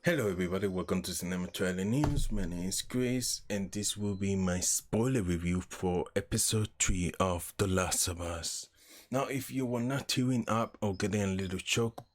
Hello everybody, welcome to Cinema Trailer News. My name is Chris and this will be my spoiler review for episode 3 of The Last of Us. Now if you were not tearing up or getting a little choked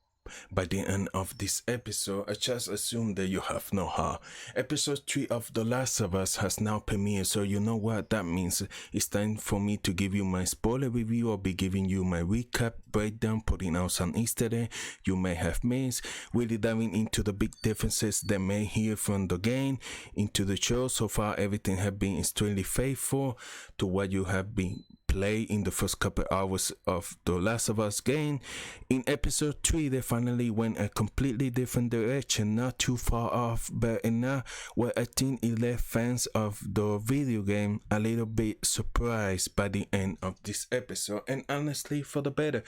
by the end of this episode, I just assume that you have no heart. Episode 3 of The Last of Us has now premiered, so you know what that means. It's time for me to give you my spoiler review. I'll be giving you my recap, breakdown, putting out some Easter egg you may have missed, really diving into the big differences that may hear from the game into the show. So far everything has been extremely faithful to what you have been play in the first couple hours of The Last of Us game. In episode 3 they finally went a completely different direction, not too far off but enough where I think it left fans of the video game a little bit surprised by the end of this episode, and honestly for the better.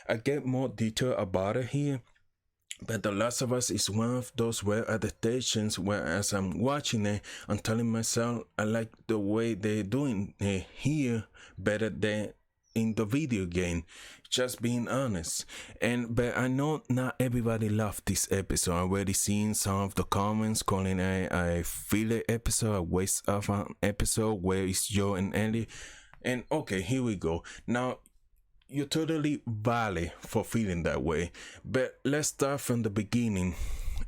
I get more detail about it here, but The Last of Us is one of those rare adaptations where as I'm watching it, I'm telling myself I like the way they're doing it here better than in the video game, just being honest. But I know not everybody loved this episode. I already seen some of the comments calling it a filler episode, a waste of an episode. Where is Joel and Ellie? And okay, here we go. Now you're totally valid for feeling that way, but let's start from the beginning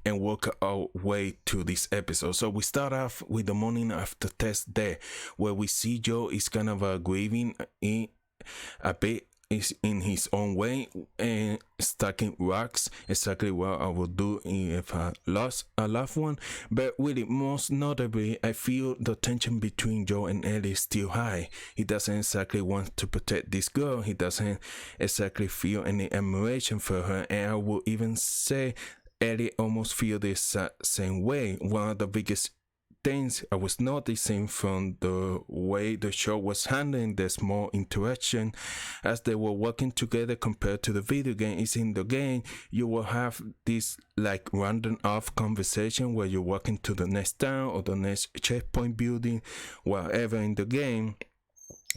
and work our way to this episode. So we start off with the morning after test day, where we see Joe is kind of grieving a bit is in his own way and stacking rocks, exactly what I would do if I lost a loved one. But really, most notably, I feel the tension between Joe and Ellie is still high. He doesn't exactly want to protect this girl. He doesn't exactly feel any admiration for her, and I would even say Ellie almost feel this same way. One of the biggest things I was noticing from the way the show was handling the small interaction as they were working together compared to the video game is in the game you will have this like random off conversation where you're walking to the next town or the next checkpoint building, wherever in the game.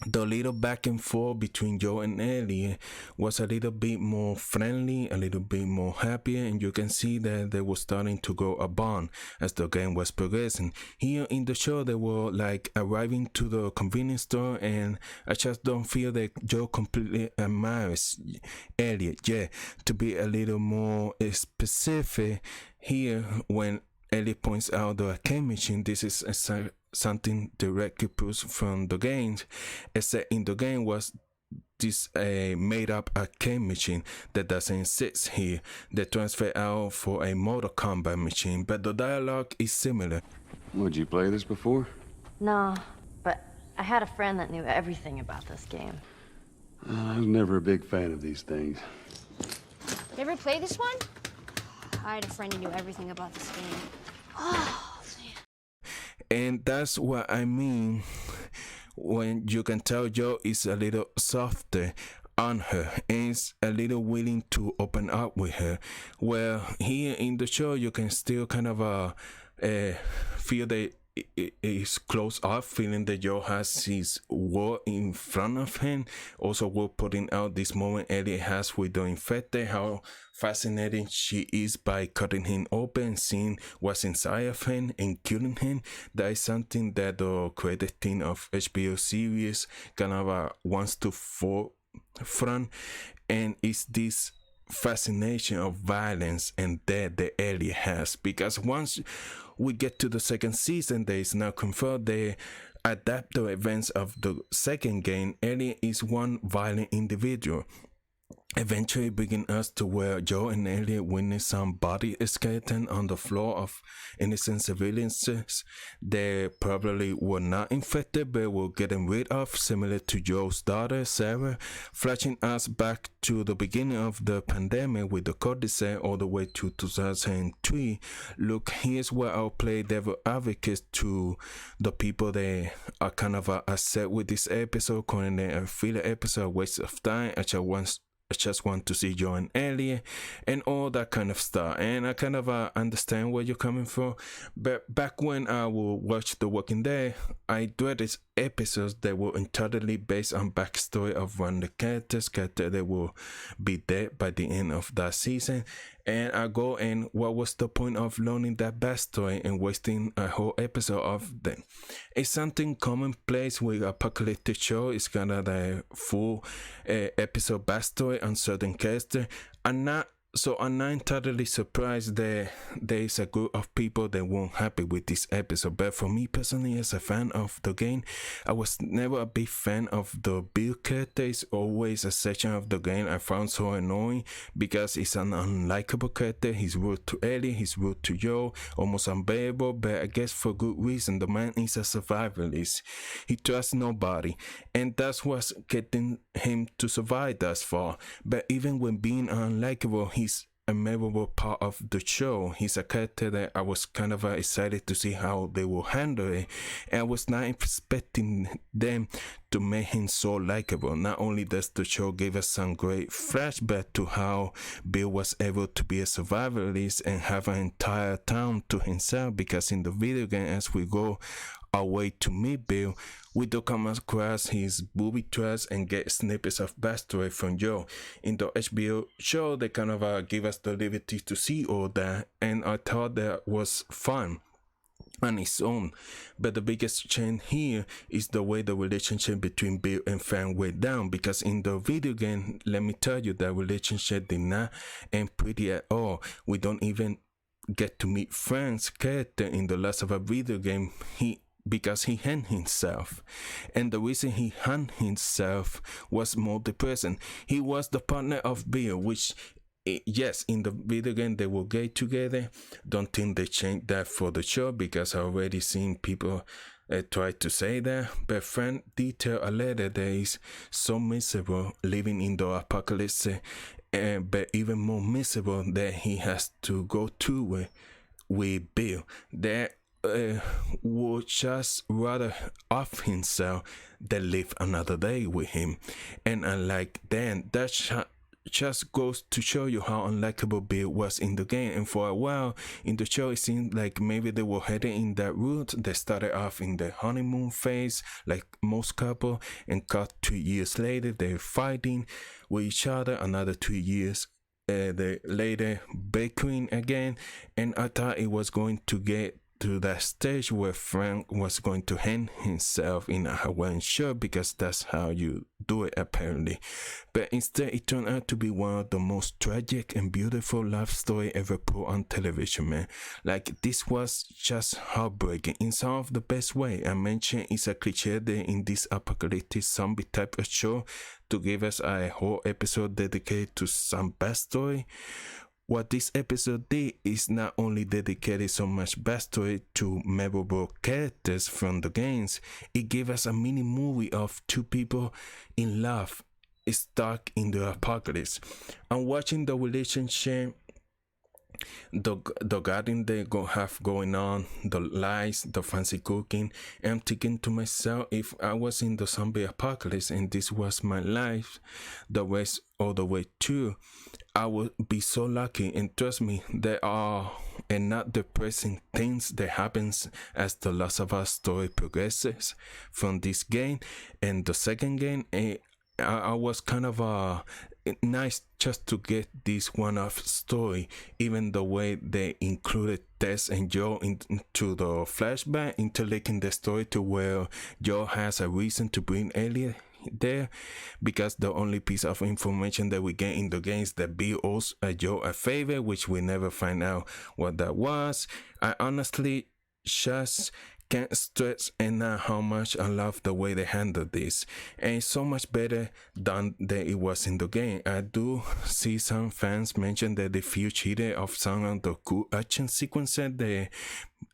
The little back and forth between Joe and Ellie was a little bit more friendly, a little bit more happier, and you can see that they were starting to grow a bond as the game was progressing. Here in the show, they were like arriving to the convenience store, and I just don't feel that Joe completely admires Ellie. Yeah, to be a little more specific here, when Ellie points out the arcade machine, this is something directly pushed from the games, except in the game was this made up arcade machine that doesn't exist here. They transfer out for a Mortal Kombat machine, but the dialogue is similar. Would you play this before? No, but I had a friend that knew everything about this game. I was never a big fan of these things. You ever play this one? I had a friend who knew everything about this game. Oh, and that's what I mean when you can tell Joe is a little softer on her and is a little willing to open up with her. Well, here in the show you can still kind of feel that it is close off, feeling that Joe has his world in front of him. Also, we're putting out this moment Ellie has with the infected, how fascinating she is by cutting him open, seeing what's inside of him and killing him. That is something that the creative team of HBO series kind of wants to forefront, and it's this fascination of violence and death that Ellie has, because once we get to the second season, there is now confirmed they adapt the events of the second game. Ellie is one violent individual, eventually bringing us to where Joe and Ellie witness some body skeleton on the floor of innocent civilians they probably were not infected but were getting rid of, similar to Joe's daughter Sarah, flashing us back to the beginning of the pandemic with the cordyceps all the way to 2003. Look, here's where I'll play devil advocate to the people that are kind of upset with this episode, calling it a filler episode, a waste of time. I just want to see Joe and Ellie and all that kind of stuff, and I kind of understand where you're coming from. But back when I would watch The Walking Dead, I dreaded episodes that were entirely based on backstory of one of the characters that will be dead by the end of that season. And I go, and what was the point of learning that backstory and wasting a whole episode of them? It's something commonplace with apocalyptic show. It's kind of the full episode backstory on certain character. I'm not entirely surprised that there is a group of people that weren't happy with this episode. But for me personally, as a fan of the game, I was never a big fan of the Bill character. It's always a section of the game I found so annoying because it's an unlikable character. He's rude to Ellie, he's rude to Joel, almost unbearable, but I guess for good reason. The man is a survivalist. He trusts nobody, and that's what's getting him to survive thus far. But even when being unlikable, he's a memorable part of the show. He's a character that I was kind of excited to see how they will handle it, and I was not expecting them to make him so likable. Not only does the show give us some great flashback to how Bill was able to be a survivalist and have an entire town to himself, because in the video game, as we go our way to meet Bill, we do come across his booby traps and get snippets of backstory from Joe. In the HBO show, they kind of give us the liberty to see all that, and I thought that was fun on its own. But the biggest change here is the way the relationship between Bill and Frank went down, because in the video game, let me tell you, that relationship did not end pretty at all. We don't even get to meet Frank's character in the Last of Us video game, because he hung himself, and the reason he hung himself was more depressing. He was the partner of Bill, which, yes, in the video game they will get together. Don't think they changed that for the show, because I already seen people try to say that. But Frank detailed a letter that is so miserable living in the apocalypse, but even more miserable that he has to go through with Bill. That would just rather off himself than live another day with him. And unlike Dan, that just goes to show you how unlikable Bill was in the game. And for a while in the show, it seemed like maybe they were heading in that route. They started off in the honeymoon phase like most couple, and cut 2 years later they're fighting with each other. Another 2 years they later bickering again, and I thought it was going to get to that stage where Frank was going to hang himself in a Hawaiian shirt, because that's how you do it apparently. But instead it turned out to be one of the most tragic and beautiful love story ever put on television, man. Like, this was just heartbreaking in some of the best way. I mentioned it's a cliche that in this apocalyptic zombie type of show to give us a whole episode dedicated to some backstory. What this episode did is not only dedicated so much backstory to memorable characters from the games, it gave us a mini movie of two people in love, stuck in the apocalypse. And watching the relationship, the garden they have going on, the lights, the fancy cooking, I'm thinking to myself, if I was in the zombie apocalypse and this was my life the rest all the way through, I would be so lucky. And trust me, there are and not depressing things that happens as the Last of Us story progresses from this game. And the second game, I was kind of nice just to get this one-off story, even the way they included Tess and Joe into the flashback, interlinking the story to where Joe has a reason to bring Ellie there, because the only piece of information that we get in the game is that Bill owes Joe a favor, which we never find out what that was. I honestly just can't stress enough how much I love the way they handled this, and it's so much better than it was in the game. I do see some fans mention that they feel cheated of some of the cool action sequences that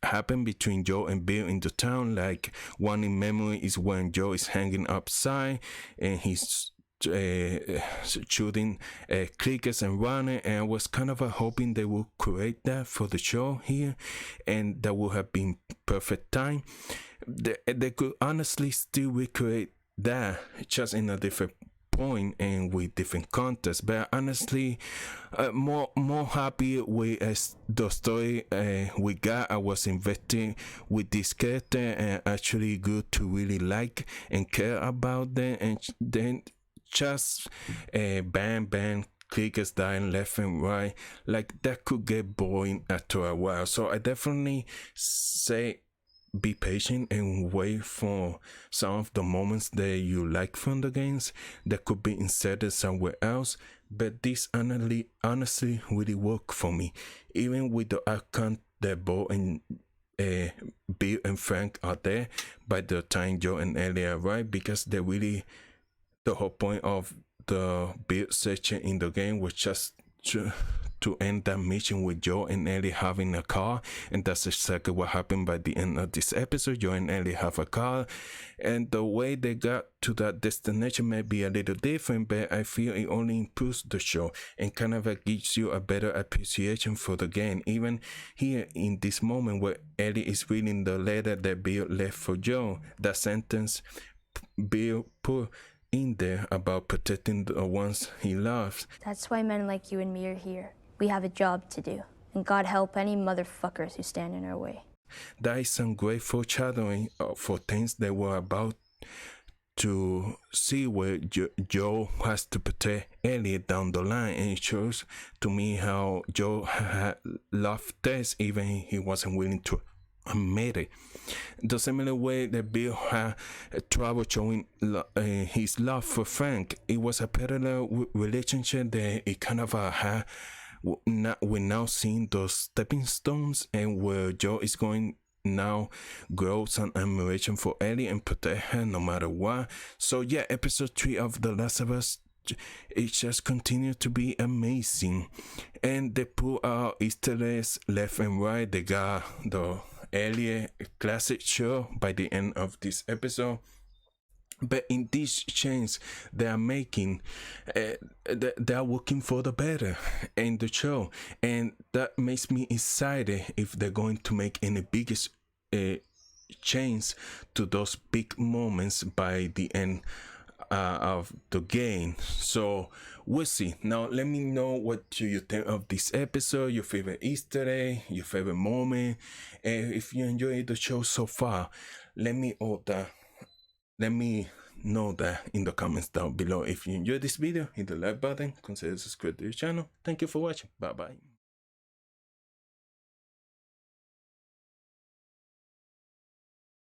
happen between Joe and Bill in the town. Like, one in memory is when Joe is hanging upside and he's shooting clickers and running, and I was kind of hoping they would create that for the show here, and that would have been perfect time. They could honestly still recreate that, just in a different point and with different context. But honestly, more happy with the story we got. I was invested with this character and actually good to really like and care about them. And then just bang clickers dying left and right, like that could get boring after a while. So I definitely say be patient and wait for some of the moments that you like from the games that could be inserted somewhere else. But this honestly really worked for me, even with the account that Bo and Bill and Frank are there by the time Joe and Ellie arrive, because they really, the whole point of the build section in the game was just to end that mission with Joe and Ellie having a car, and that's exactly what happened by the end of this episode. Joe and Ellie have a car, and the way they got to that destination may be a little different, but I feel it only improves the show and kind of gives you a better appreciation for the game. Even here in this moment where Ellie is reading the letter that Bill left for Joe, that sentence Bill put in there about protecting the ones he loves. That's why men like you and me are here. We have a job to do, and God help any motherfuckers who stand in our way. That is some great foreshadowing for things that we're about to see, where Joe has to protect Elliot down the line, and it shows to me how Joe had loved Tess even he wasn't willing to admit it. The similar way that Bill had trouble showing his love for Frank, it was a parallel relationship that it kind of had. We're now seeing those stepping stones, and where Joe is going now grow some admiration for Ellie and protect her no matter what. So yeah, episode 3 of The Last of Us, it just continues to be amazing, and they put out Easter eggs left and right. They got the Ellie classic show by the end of this episode. But in these changes they are making, they are working for the better in the show, and that makes me excited if they're going to make any biggest change to those big moments by the end of the game. So we'll see. Now let me know what do you think of this episode, your favorite Easter egg, your favorite moment, and if you enjoyed the show so far, let me know that in the comments down below. If you enjoyed this video, hit the like button, consider subscribing to the channel. Thank you for watching. Bye bye.